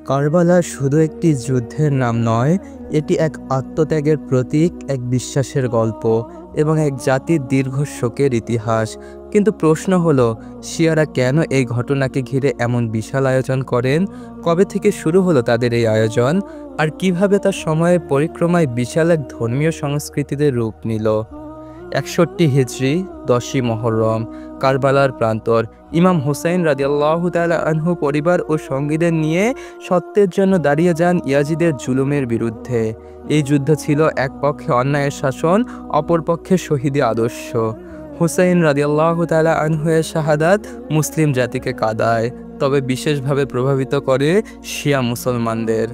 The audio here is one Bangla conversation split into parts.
কারবালা শুধু একটি যুদ্ধের নাম নয়, এটি এক আত্মত্যাগের প্রতীক, এক বিশ্বাসের গল্প এবং এক জাতির দীর্ঘ শোকের ইতিহাস। কিন্তু প্রশ্ন হলো, শিয়ারা কেন এই ঘটনাকে ঘিরে এমন বিশাল আয়োজন করেন? কবে থেকে শুরু হলো তাদের এই আয়োজন, আর কিভাবে তা সময়ের পরিক্রমায় বিশাল এক ধর্মীয় সংস্কৃতিতে রূপ নিল? ৬১ হিজরি ১০ই মহররম, কারবালার প্রান্তর। ইমাম হুসাইন রাদিয়াল্লাহু তাআলা আনহু পরিবার ও সঙ্গীদের নিয়ে সত্যের জন্য দাঁড়িয়ে যান ইয়াজিদের জুলুমের বিরুদ্ধে। এই যুদ্ধ ছিল এক পক্ষে অন্যায়ের শাসন, অপর পক্ষে শহীদি আদর্শ। হুসাইন রাদিয়াল্লাহু তাআলা আনহু-এর শাহাদাত মুসলিম জাতিকে কাঁদায়, তবে বিশেষভাবে প্রভাবিত করে শিয়া মুসলমানদের।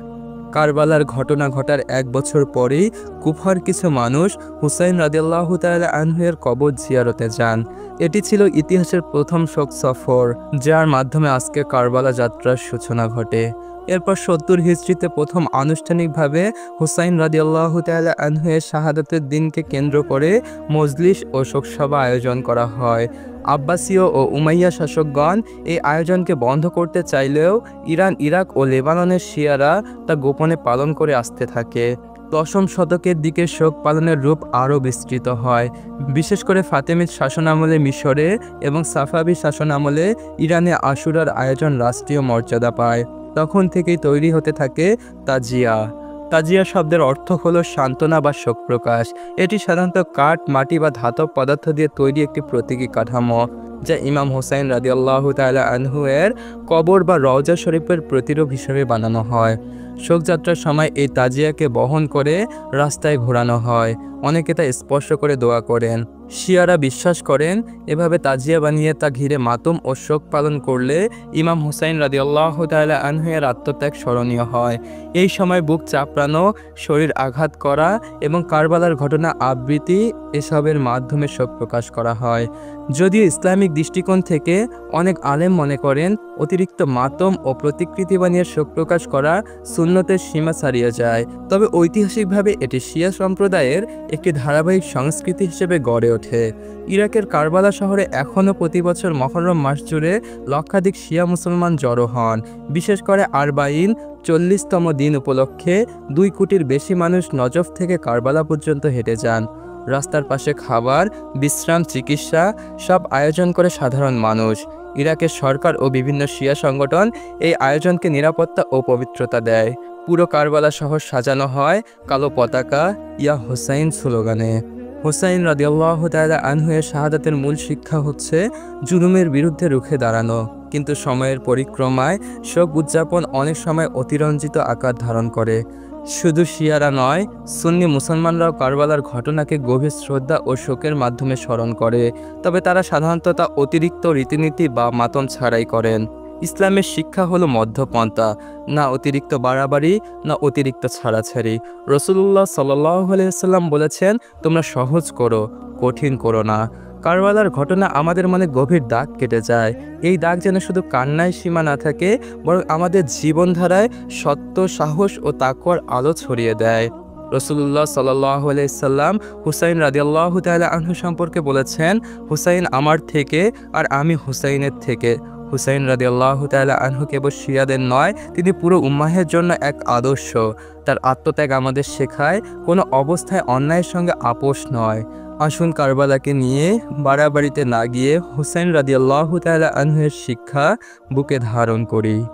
কারবালার ঘটনা ঘটার এক বছর পরেই কুফার কিছু মানুষ হুসাইন রাদিয়াল্লাহু তাআলা আনহু-এর কবর জিয়ারতে যান। এটি ছিল ইতিহাসের প্রথম শোক সফর, যার মাধ্যমে আজকে কারবালা যাত্রার সূচনা ঘটে। এরপর ৭০ হিজরিতে প্রথম আনুষ্ঠানিকভাবে হুসাইন রাদিয়াল্লাহু তাআলা আনহু-এর শাহাদাতের দিনকে কেন্দ্র করে মজলিস ও শোকসভা আয়োজন করা হয়। আব্বাসীয় ও উমাইয়া শাসকগণ এই আয়োজনকে বন্ধ করতে চাইলেও ইরান, ইরাক ও লেবাননের শিয়ারা তা গোপনে পালন করে আসতে থাকে। ১০ম শতকের দিকে শোক পালনের রূপ আরও বিস্তৃত হয়, বিশেষ করে ফাতেমিদ শাসনামলে মিশরে এবং সাফাভি শাসনামলে ইরানে আশুরার আয়োজন রাষ্ট্রীয় মর্যাদা পায়। তখন থেকেই তৈরি হতে থাকে তাজিয়া। তাজিয়া শব্দের অর্থ হলো সান্ত্বনা বা শোক প্রকাশ। এটি সাধারণত কাঠ, মাটি বা ধাতব পদার্থ দিয়ে তৈরি একটি প্রতীকী কাঠামো, যা ইমাম হুসাইন রাদিয়াল্লাহু তাআলা আনহু-এর কবর বা রওজা শরীফের প্রতিরূপ হিসেবে বানানো হয়। শোকযাত্রার সময় এই তাজিয়াকে বহন করে রাস্তায় ঘোরানো হয়। অনেকে তা স্পর্শ করে দোয়া করেন। শিয়ারা বিশ্বাস করেন, এভাবে তাজিয়া বানিয়ে তা ঘিরে মাতম ও শোক পালন করলে ইমাম হুসাইন রাদিয়াল্লাহু তাআলা আনহু-এর আত্মত্যাগ স্মরণীয় হয়। এই সময় বুক চাপড়ানো, শরীর আঘাত করা এবং কারবালার ঘটনা আবৃত্তি এসবের মাধ্যমে শোক প্রকাশ করা হয়। যদিও ইসলামিক দৃষ্টিকোণ থেকে অনেক আলেম মনে করেন, অতিরিক্ত মাতম ও প্রতিকৃতি বানিয়ে শোক প্রকাশ করা সুন্নতের সীমা ছাড়িয়ে যায়, তবে ঐতিহাসিকভাবে এটি শিয়া সম্প্রদায়ের একটি ধারাবাহিক সংস্কৃতি হিসেবে গড়ে ওঠে। ইরাকের কারবালা শহরে এখনও প্রতি বছর মহররম মাস জুড়ে লক্ষাধিক শিয়া মুসলমান জড়ো হন। বিশেষ করে আরবাইন ৪০তম দিন উপলক্ষে ২ কোটির বেশি মানুষ নজফ থেকে কারবালা পর্যন্ত হেঁটে যান। রাস্তার পাশে খাবার, বিশ্রাম, চিকিৎসা সব আয়োজন করে সাধারণ মানুষ। ইরাকের সরকার ও বিভিন্ন শিয়া সংগঠন এই আয়োজনকে নিরাপত্তা ও পবিত্রতা দেয়। পুরো কারবালা শহর সাজানো হয় কালো পতাকা, ইয়া হুসাইন স্লোগানে। হুসাইন রাদিয়াল্লাহু তাআলা আনহু-এর শাহাদাতের মূল শিক্ষা হচ্ছে জুলুমের বিরুদ্ধে রুখে দাঁড়ানো। কিন্তু সময়ের পরিক্রমায় শোক উদযাপন অনেক সময় অতিরঞ্জিত আকার ধারণ করে। শুধু শিয়ারা নয়, সুন্নি মুসলমানরাও কারবালার ঘটনাকে গভীর শ্রদ্ধা ও শোকের মাধ্যমে স্মরণ করে, তবে তারা সাধারণত তা অতিরিক্ত রীতিনীতি বা মাতম ছাড়াই করেন। ইসলামের শিক্ষা হলো মধ্যপন্থা, না অতিরিক্ত বাড়াবাড়ি, না অতিরিক্ত ছাড়াছাড়ি। রাসূলুল্লাহ সাল্লাল্লাহু আলাইহি ওয়াসাল্লাম বলেছেন, তোমরা সহজ করো, কঠিন করো না। কারবালার ঘটনা আমাদের মনে গভীর দাগ কেটে যায়। এই দাগ যেন শুধু কান্নায় সীমা না থাকে, বরং আমাদের জীবনধারায় সত্য, সাহস ও তাকওয়ার আলো ছড়িয়ে দেয়। রাসূলুল্লাহ সাল্লাল্লাহু আলাইহি ওয়াসাল্লাম হুসাইন রাদিয়াল্লাহু তাআলা আনহু সম্পর্কে বলেছেন, হুসাইন আমার থেকে আর আমি হুসাইনের থেকে। হুসাইন রাদিয়াল্লাহু তাআলা আনহু কেবল শিয়াদের নয়, তিনি পুরো উম্মাহের জন্য এক আদর্শ। তার আত্মত্যাগ আমাদের শেখায়, কোনো অবস্থায় অন্যায়ের সঙ্গে আপোষ নয়। আসুন কারবালাকে নিয়ে বাড়াবাড়িতে না গিয়ে হুসাইন রাদিয়াল্লাহু তাআলা আনহু-এর শিক্ষা বুকে ধারণ করি।